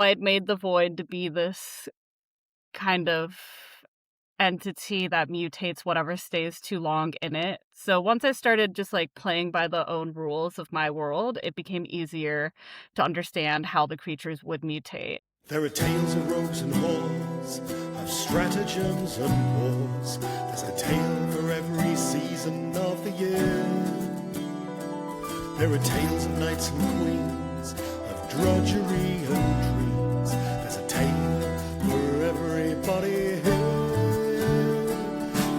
I'd made the void to be this kind of entity that mutates whatever stays too long in it. So once I started just like playing by the own rules of my world, it became easier to understand how the creatures would mutate. There are tales of rogues and wars, of stratagems and wars. There's a tale for every season of the year. There are tales of knights and queens, of drudgery and dreams. There's a tale for everybody here.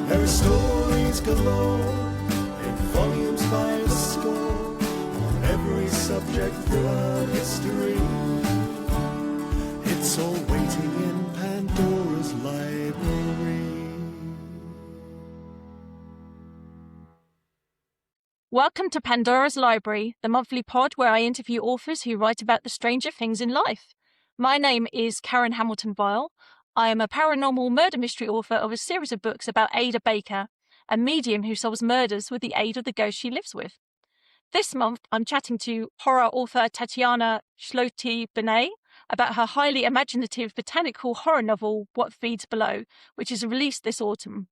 There are stories galore, in volumes by the score, on every subject throughout history. It's all waiting in Pandora's library. Welcome to Pandora's Library, the monthly pod where I interview authors who write about the stranger things in life. My name is Karen Hamilton-Vile. I am a paranormal murder mystery author of a series of books about Ada Baker, a medium who solves murders with the aid of the ghost she lives with. This month, I'm chatting to horror author Tatiana Schlote-Bonne about her highly imaginative botanical horror novel, What Feeds Below, which is released this autumn.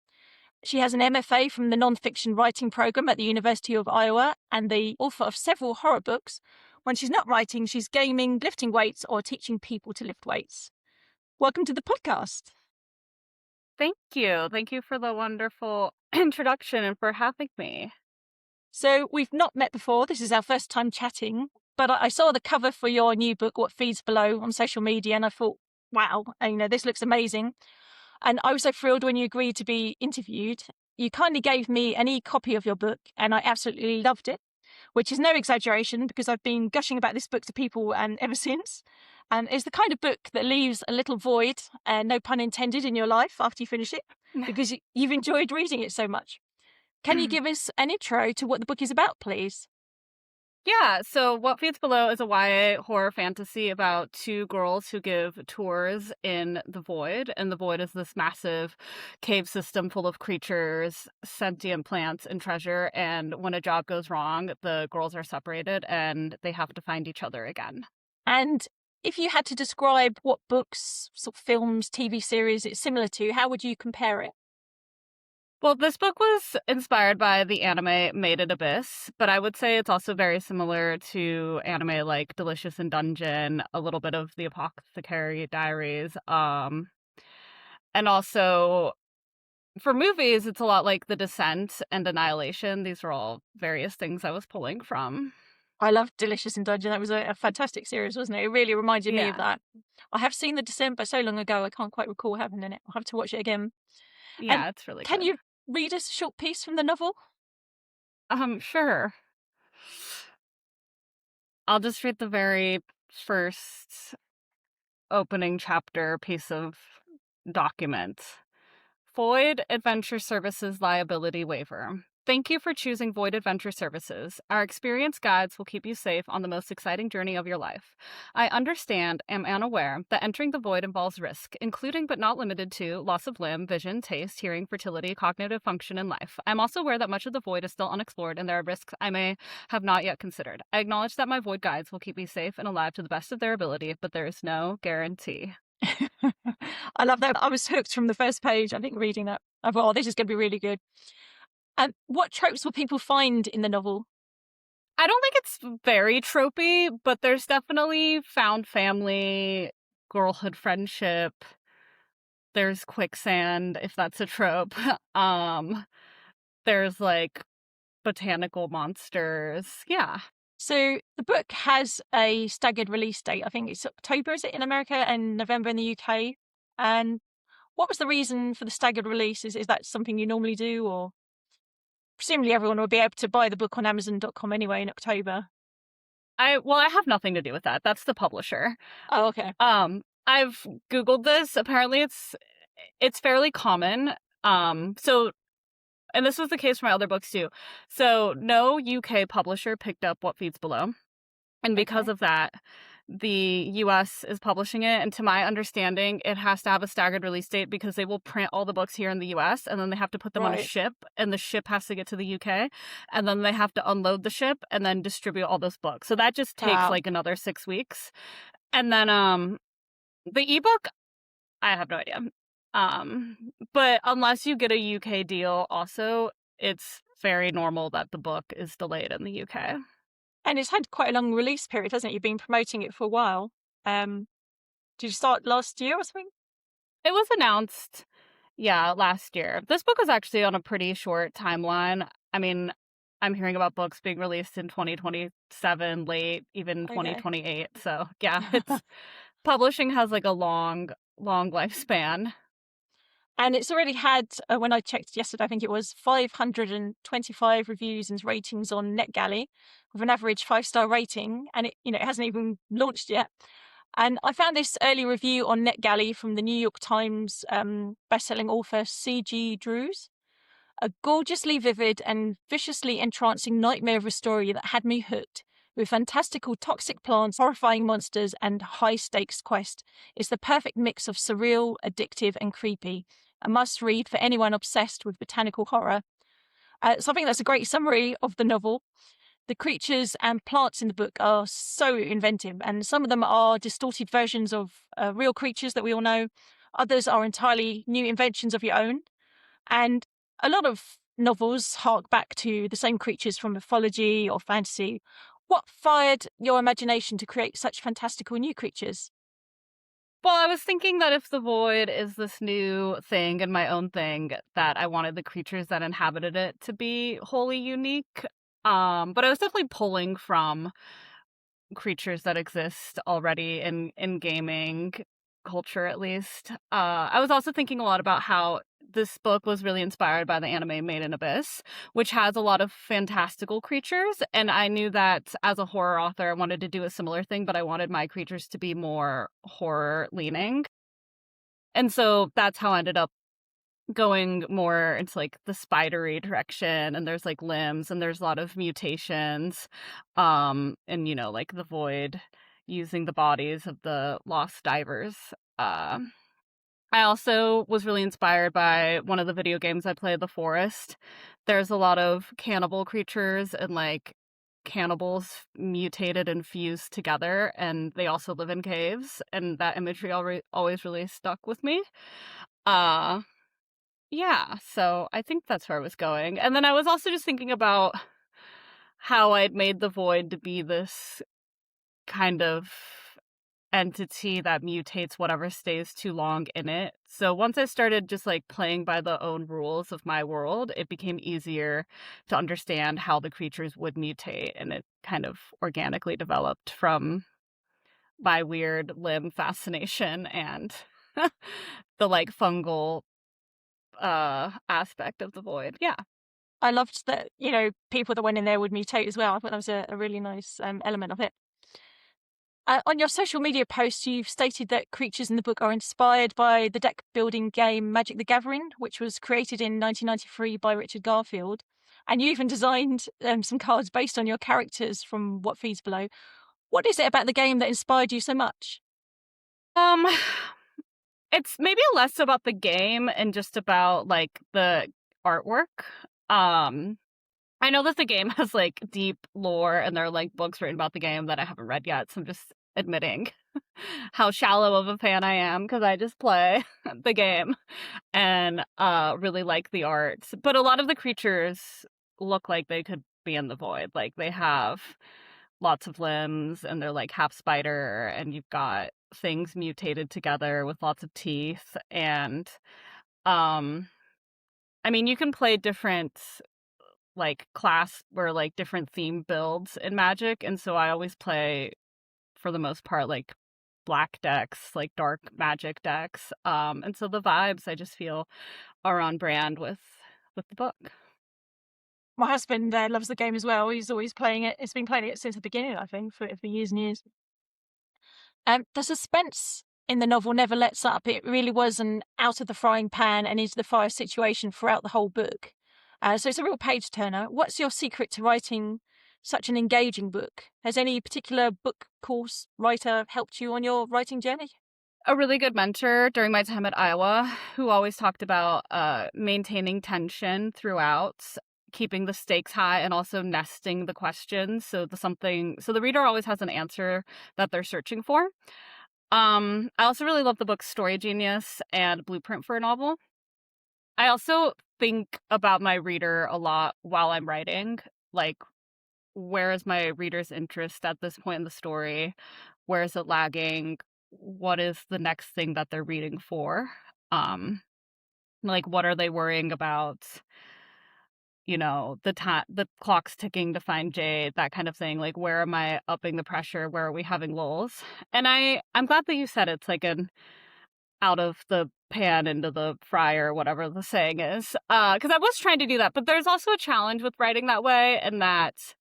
She has an MFA from the non-fiction writing program at the University of Iowa and the author of several horror books. When she's not writing, she's gaming, lifting weights, or teaching people to lift weights. Welcome to the podcast. Thank you. Thank you for the wonderful introduction and for having me. So we've not met before. This is our first time chatting, but I saw the cover for your new book, What Feeds Below, on social media, and I thought, wow, this looks amazing. And I was so thrilled when you agreed to be interviewed. You kindly gave me an e-copy of your book, and I absolutely loved it, which is no exaggeration because I've been gushing about this book to people ever since. And it's the kind of book that leaves a little void, no pun intended, in your life after you finish it, because you've enjoyed reading it so much. Can you give us an intro to what the book is about, please? Yeah, so What Feeds Below is a YA horror fantasy about two girls who give tours in the void. And the void is this massive cave system full of creatures, sentient plants, and treasure. And when a job goes wrong, the girls are separated and they have to find each other again. And if you had to describe what books, sort of films, TV series it's similar to, how would you compare it? Well, this book was inspired by the anime Mated Abyss, but I would say it's also very similar to anime like Delicious in Dungeon, a little bit of the Apothecary Diaries, and also for movies, it's a lot like The Descent and Annihilation. These are all various things I was pulling from. I loved Delicious in Dungeon. That was a fantastic series, wasn't it? It really reminded me of that. I have seen The Descent, but so long ago I can't quite recall having in it. I'll have to watch it again. Yeah, it's really good. Can you read us a short piece from the novel? Sure. I'll just read the very first opening chapter piece of document. Void Adventure Services Liability Waiver. Thank you for choosing Void Adventure Services. Our experienced guides will keep you safe on the most exciting journey of your life. I understand, am unaware, that entering the void involves risk, including but not limited to loss of limb, vision, taste, hearing, fertility, cognitive function, and life. I'm also aware that much of the void is still unexplored and there are risks I may have not yet considered. I acknowledge that my void guides will keep me safe and alive to the best of their ability, but there is no guarantee. I love that. I was hooked from the first page, I think, reading that. I thought, this is going to be really good. And what tropes will people find in the novel? I don't think it's very tropey, but there's definitely found family, girlhood friendship. There's quicksand, if that's a trope. There's like botanical monsters. Yeah. So the book has a staggered release date. I think it's October, is it, in America, and November in the UK. And what was the reason for the staggered release? Is that something you normally do, or presumably everyone will be able to buy the book on Amazon.com anyway in October? I have nothing to do with that. That's the publisher. Oh, okay. I've Googled this. Apparently it's fairly common. And this was the case for my other books too. So no UK publisher picked up What Feeds Below. And because of that, the US is publishing it. And to my understanding, it has to have a staggered release date because they will print all the books here in the US and then they have to put them on a ship and the ship has to get to the UK. And then they have to unload the ship and then distribute all those books. So that just takes like another 6 weeks. And then The ebook, I have no idea. But unless you get a UK deal also, it's very normal that the book is delayed in the UK. And it's had quite a long release period, hasn't it? You've been promoting it for a while. Did you start last year or something? It was announced, yeah, last year. This book was actually on a pretty short timeline. I mean, I'm hearing about books being released in 2027, late, even Okay. 2028. So, yeah, it's publishing has like a long, long lifespan. And it's already had, when I checked yesterday, I think it was 525 reviews and ratings on NetGalley with an average 5-star rating. And it hasn't even launched yet. And I found this early review on NetGalley from the New York Times best-selling author C.G. Drews. A gorgeously vivid and viciously entrancing nightmare of a story that had me hooked. With fantastical toxic plants, horrifying monsters, and high-stakes quest. It's the perfect mix of surreal, addictive, and creepy. A must-read for anyone obsessed with botanical horror. So I think that's a great summary of the novel. The creatures and plants in the book are so inventive, and some of them are distorted versions of real creatures that we all know. Others are entirely new inventions of your own. And a lot of novels hark back to the same creatures from mythology or fantasy. What fired your imagination to create such fantastical new creatures? Well, I was thinking that if the void is this new thing and my own thing, that I wanted the creatures that inhabited it to be wholly unique. But I was definitely pulling from creatures that exist already in gaming culture, at least. I was also thinking a lot about how this book was really inspired by the anime Made in Abyss, which has a lot of fantastical creatures, and I knew that as a horror author I wanted to do a similar thing, but I wanted my creatures to be more horror leaning. And so that's how I ended up going more into like the spidery direction, and there's like limbs and there's a lot of mutations, and like the void using the bodies of the lost divers. I also was really inspired by one of the video games I played, The Forest. There's a lot of cannibal creatures, and like cannibals mutated and fused together, and they also live in caves, and that imagery always really stuck with me. uh yeah, so I think that's where I was going. And then I was also just thinking about how I'd made the void to be this kind of entity that mutates whatever stays too long in it. So once I started just like playing by the own rules of my world, it became easier to understand how the creatures would mutate, and it kind of organically developed from my weird limb fascination and the like fungal aspect of the void. Yeah. I loved that, people that went in there would mutate as well. I thought that was a really nice element of it. On your social media posts, you've stated that creatures in the book are inspired by the deck building game Magic the Gathering, which was created in 1993 by Richard Garfield. And you even designed some cards based on your characters from what feeds below. What is it about the game that inspired you so much? Um it's maybe less about the game and just about like the artwork. Um I know that the game has like deep lore and there are like books written about the game that I haven't read yet, so I'm just admitting how shallow of a fan I am because I just play the game and really like the art. But a lot of the creatures look like they could be in the void. Like they have lots of limbs and they're like half spider, and you've got things mutated together with lots of teeth. And um I mean, you can play different like class or like different theme builds in Magic, and so I always play for the most part like black decks, like dark magic decks. And so the vibes I just feel are on brand with the book. My husband loves the game as well. He's always playing it. He's been playing it since the beginning, I think, for years and years. The suspense in the novel never lets up. It really was an out of the frying pan and into the fire situation throughout the whole book. So it's a real page turner. What's your secret to writing such an engaging book? Has any particular book course writer helped you on your writing journey? A really good mentor during my time at Iowa who always talked about maintaining tension throughout, keeping the stakes high, and also nesting the questions so the reader always has an answer that they're searching for. I also really love the book Story Genius and Blueprint for a Novel. I also think about my reader a lot while I'm writing. Like, where is my reader's interest at this point in the story? Where is it lagging? What is the next thing that they're reading for? Um, like, what are they worrying about? The clock's ticking to find Jade, that kind of thing. Like, where am I upping the pressure? Where are we having lulls? And I'm glad that you said it's like an out of the pan into the fryer, whatever the saying is. Because I was trying to do that, but there's also a challenge with writing that way, and that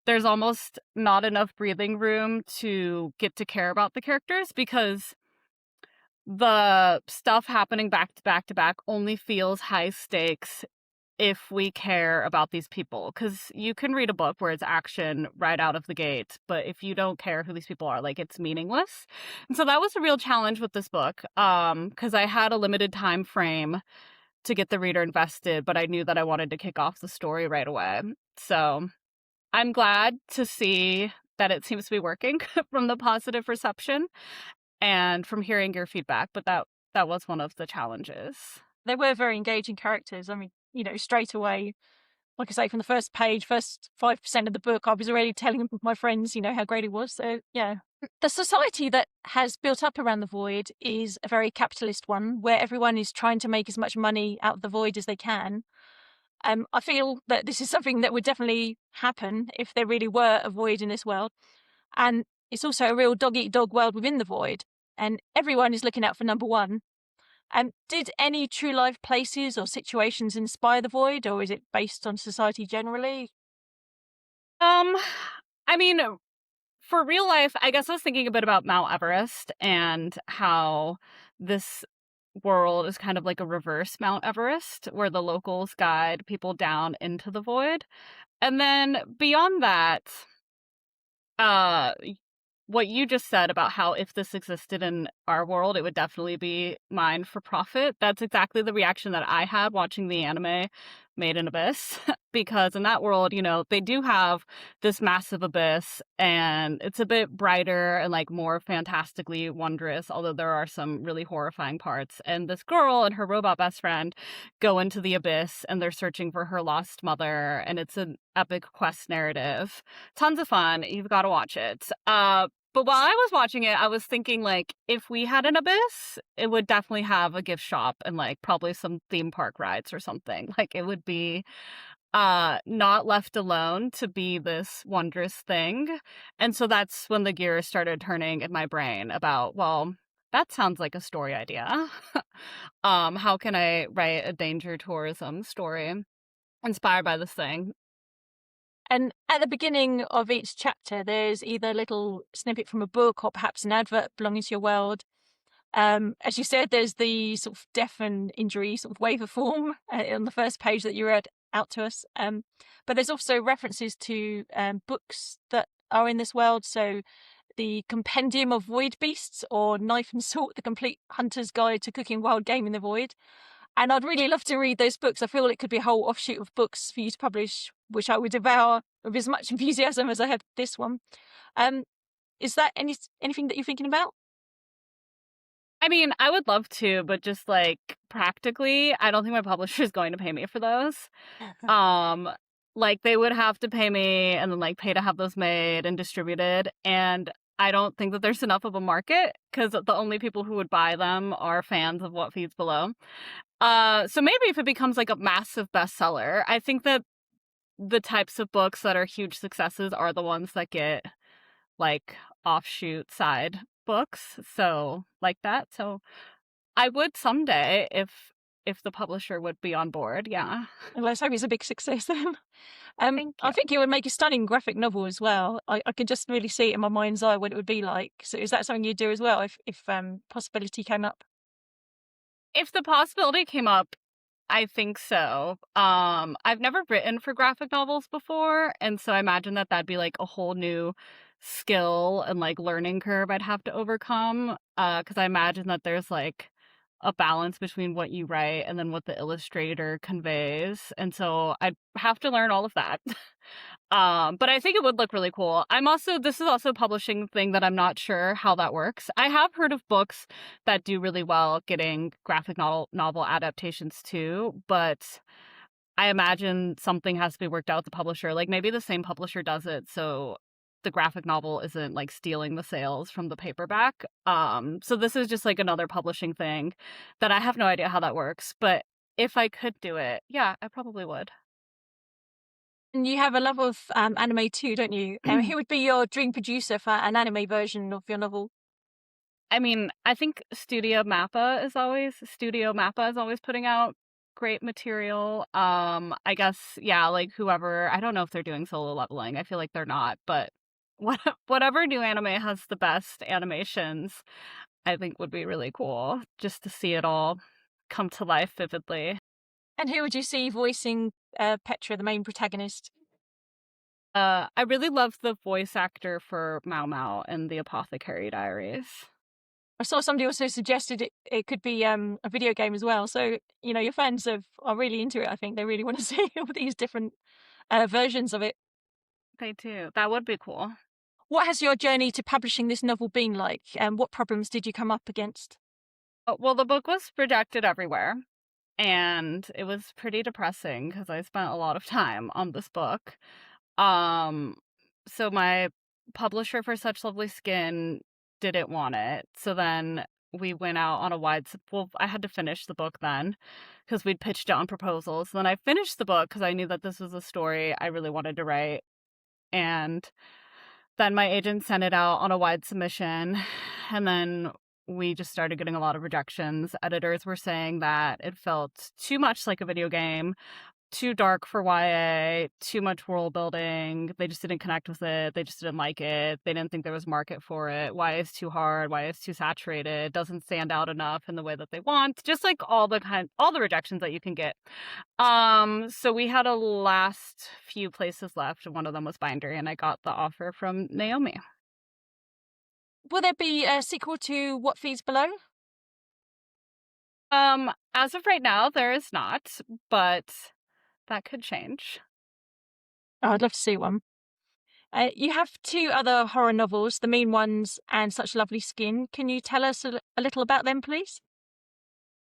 there's almost not enough breathing room to get to care about the characters, because the stuff happening back to back to back only feels high stakes if we care about these people. Because you can read a book where it's action right out of the gate, but if you don't care who these people are, like, it's meaningless. And so that was a real challenge with this book, because I had a limited time frame to get the reader invested, but I knew that I wanted to kick off the story right away. So I'm glad to see that it seems to be working from the positive reception and from hearing your feedback, but that was one of the challenges. They were very engaging characters. I mean, straight away, like I say, from the first page, first 5% of the book, I was already telling my friends, how great it was. So, yeah. The society that has built up around the void is a very capitalist one, where everyone is trying to make as much money out of the void as they can. I feel that this is something that would definitely happen if there really were a void in this world. And it's also a real dog-eat-dog world within the void. And everyone is looking out for number one. Did any true life places or situations inspire the void, or is it based on society generally? I mean, for real life, I guess I was thinking a bit about Mount Everest and how this world is kind of like a reverse Mount Everest, where the locals guide people down into the void. And then beyond that, uh what you just said about how if this existed in our world, it would definitely be mined for profit. That's exactly the reaction that I had watching the anime Made in Abyss. Because in that world, they do have this massive abyss, and it's a bit brighter and like more fantastically wondrous, although there are some really horrifying parts. And this girl and her robot best friend go into the abyss, and they're searching for her lost mother, and it's an epic quest narrative. Tons of fun. You've got to watch it. But while I was watching it, I was thinking, like, if we had an abyss, it would definitely have a gift shop and, like, probably some theme park rides or something. Like, it would be not left alone to be this wondrous thing. And so that's when the gears started turning in my brain about, well, that sounds like a story idea. How can I write a danger tourism story inspired by this thing? And at the beginning of each chapter, there's either a little snippet from a book or perhaps an advert belonging to your world. As you said, there's the sort of death and injury sort of waiver form on the first page that you read out to us. But there's also references to books that are in this world. So the Compendium of Void Beasts, or Knife and Salt, the Complete Hunter's Guide to Cooking Wild Game in the Void. And I'd really love to read those books. I feel it could be a whole offshoot of books for you to publish, which I would devour with as much enthusiasm as I have this one. Is that anything that you're thinking about? I mean, I would love to, but just like practically, I don't think my publisher is going to pay me for those. Um, like, they would have to pay me and then like pay to have those made and distributed. And I don't think that there's enough of a market, because the only people who would buy them are fans of What Feeds Below. So maybe if it becomes like a massive bestseller, I think that the types of books that are huge successes are the ones that get like offshoot side books. So like that. So I would someday if the publisher would be on board. Yeah. Let's hope it's a big success then. Thank I you. think it would make a stunning graphic novel as well. I could just really see it in my mind's eye what it would be like. So is that something you'd do as well if possibility came up? If the possibility came up, I think so. I've never written for graphic novels before, and so I imagine that that'd be like a whole new skill and like learning curve I'd have to overcome. Because I imagine that there's like a balance between what you write and then what the illustrator conveys, and so I'd have to learn all of that. But I think it would look really cool. This is also a publishing thing that I'm not sure how that works. I have heard of books that do really well getting graphic novel adaptations too, but I imagine something has to be worked out with the publisher. Like maybe the same publisher does it, so the graphic novel isn't like stealing the sales from the paperback. So this is just like another publishing thing that I have no idea how that works. But if I could do it, yeah, I probably would. And you have a love of anime too, don't you? Who would be your dream producer for an anime version of your novel? I mean, I think Studio Mappa is always putting out great material. I guess, yeah, like whoever, I don't know if they're doing solo leveling. I feel like they're not, but whatever new anime has the best animations, I think would be really cool just to see it all come to life vividly. And who would you see voicing Petra, the main protagonist? I really love the voice actor for Mao Mao in the Apothecary Diaries. I saw somebody also suggested it could be a video game as well. So, your fans are really into it. I think they really want to see all these different versions of it. They do. That would be cool. What has your journey to publishing this novel been like? And what problems did you come up against? Well, the book was rejected everywhere, and it was pretty depressing because I spent a lot of time on this book. Um, so my publisher for Such Lovely Skin didn't want it. So then we went out on a well, I had to finish the book then because we'd pitched it on proposals. Then I finished the book because I knew that this was a story I really wanted to write. And then my agent sent it out on a wide submission. And then we just started getting a lot of rejections. Editors were saying that it felt too much like a video game, too dark for YA, too much world building. They just didn't connect with it. They just didn't like it. They didn't think there was market for it. YA is too hard. YA is too saturated. Doesn't stand out enough in the way that they want. Just like all the rejections that you can get. So we had a last few places left, and one of them was Bindery, and I got the offer from Naomi. Will there be a sequel to What Feeds Below? As of right now, there is not, but that could change. Oh, I'd love to see one. You have two other horror novels, The Mean Ones and Such Lovely Skin. Can you tell us a little about them, please?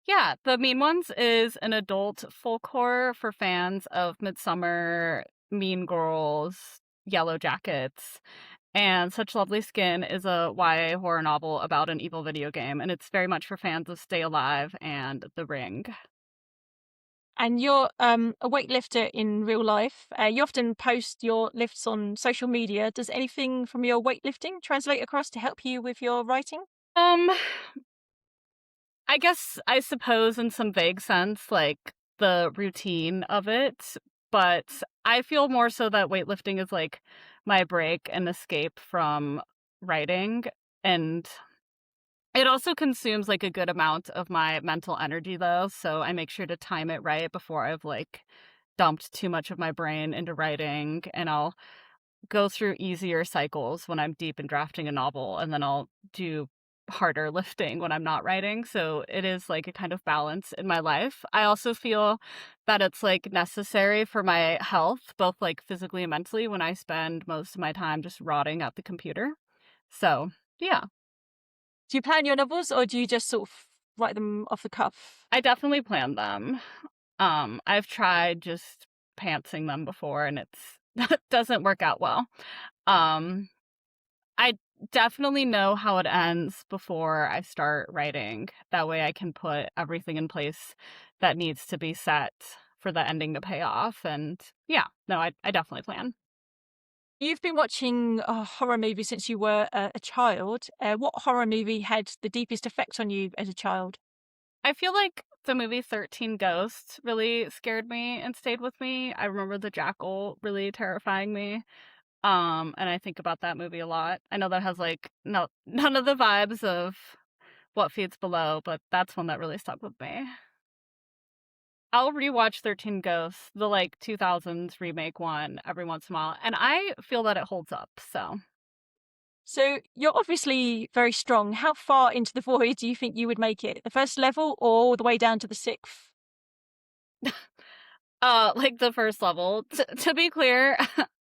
Yeah, The Mean Ones is an adult folk horror for fans of Midsummer, Mean Girls, Yellow Jackets. And Such Lovely Skin is a YA horror novel about an evil video game, and it's very much for fans of Stay Alive and The Ring. And you're a weightlifter in real life. You often post your lifts on social media. Does anything from your weightlifting translate across to help you with your writing? I suppose in some vague sense, like the routine of it, but I feel more so that weightlifting is like my break and escape from writing. And it also consumes like a good amount of my mental energy though, so I make sure to time it right before I've like dumped too much of my brain into writing, and I'll go through easier cycles when I'm deep in drafting a novel, and then I'll do harder lifting when I'm not writing. So it is like a kind of balance in my life. I also feel that it's like necessary for my health, both like physically and mentally, when I spend most of my time just rotting at the computer. So yeah. Do you plan your novels or do you just sort of write them off the cuff? I definitely plan them. I've tried just pantsing them before, and it doesn't work out well. I definitely know how it ends before I start writing. That way I can put everything in place that needs to be set for the ending to pay off. And yeah, no, I definitely plan. You've been watching a horror movie since you were a child. What horror movie had the deepest effect on you as a child? I feel like the movie 13 Ghosts really scared me and stayed with me. I remember the jackal really terrifying me. And I think about that movie a lot. I know that has like none of the vibes of What Feeds Below, but that's one that really stuck with me. I'll rewatch 13 Ghosts, the like 2000s remake one, every once in a while, and I feel that it holds up. So you're obviously very strong. How far into the void do you think you would make it? The first level or all the way down to the sixth? Like the first level. To be clear,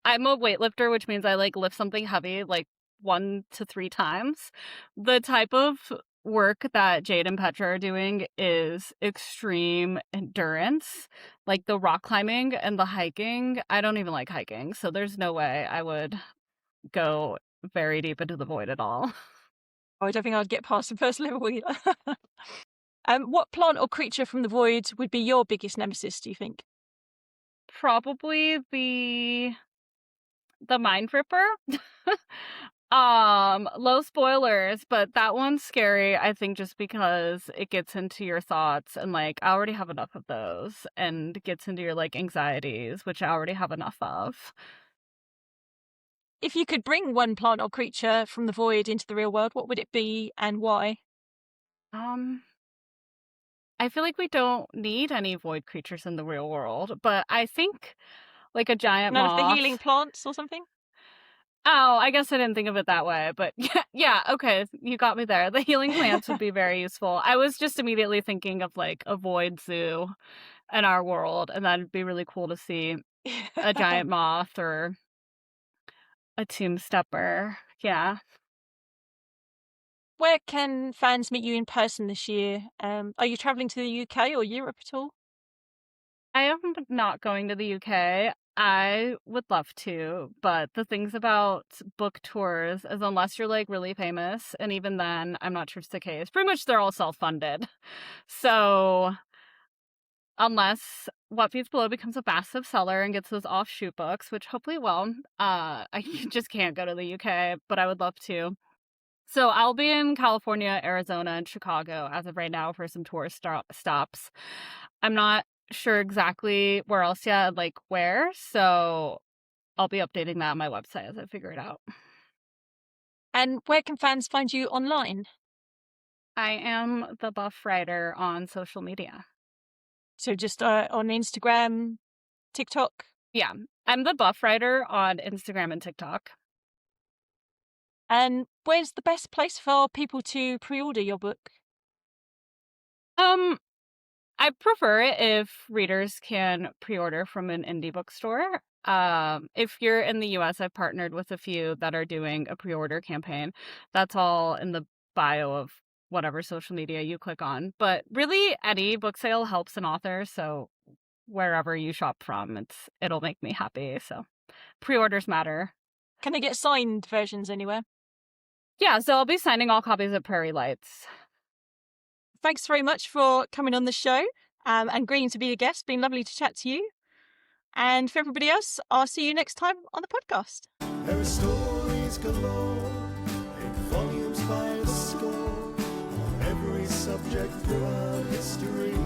I'm a weightlifter, which means I like lift something heavy like 1 to 3 times. The type of work that Jade and Petra are doing is extreme endurance, like the rock climbing and the hiking. I don't even like hiking, so there's no way I would go very deep into the void at all. Oh, I don't think I'd get past the first level either. What plant or creature from the void would be your biggest nemesis, do you think? Probably the Mind Ripper. Low spoilers, but that one's scary, I think, just because it gets into your thoughts and like I already have enough of those and gets into your like anxieties, which I already have enough of. If you could bring one plant or creature from the void into the real world, what would it be and why? Um, I feel like we don't need any void creatures in the real world, but I think like a giant None of the healing moth. plants or something? Oh, I guess I didn't think of it that way, but yeah, okay, you got me there. The healing plants would be very useful. I was just immediately thinking of like a void zoo in our world, and that'd be really cool to see a giant moth or a tomb stepper. Yeah. Where can fans meet you in person this year? Are you travelling to the UK or Europe at all? I am not going to the UK. I would love to, but the things about book tours is unless you're like really famous, and even then, I'm not sure it's the case. Pretty much they're all self-funded. So unless What Feeds Below becomes a massive seller and gets those offshoot books, which hopefully it will, I just can't go to the UK, but I would love to. So I'll be in California, Arizona, and Chicago as of right now for some tourist stops. I'm not sure exactly where else yet, like where, so I'll be updating that on my website as I figure it out. And where can fans find you online? I am the Buff Writer on social media. So just on Instagram, TikTok? Yeah, I'm the Buff Writer on Instagram and TikTok. And where's the best place for people to pre-order your book? I prefer it if readers can pre-order from an indie bookstore. If you're in the US, I've partnered with a few that are doing a pre-order campaign. That's all in the bio of whatever social media you click on. But really, any book sale helps an author, so wherever you shop from, it'll make me happy. So pre-orders matter. Can they get signed versions anywhere? Yeah, so I'll be signing all copies at Prairie Lights. Thanks very much for coming on the show and agreeing to be a guest. Been lovely to chat to you. And for everybody else, I'll see you next time on the podcast. There are stories galore, in volumes by the score, on every subject throughout history.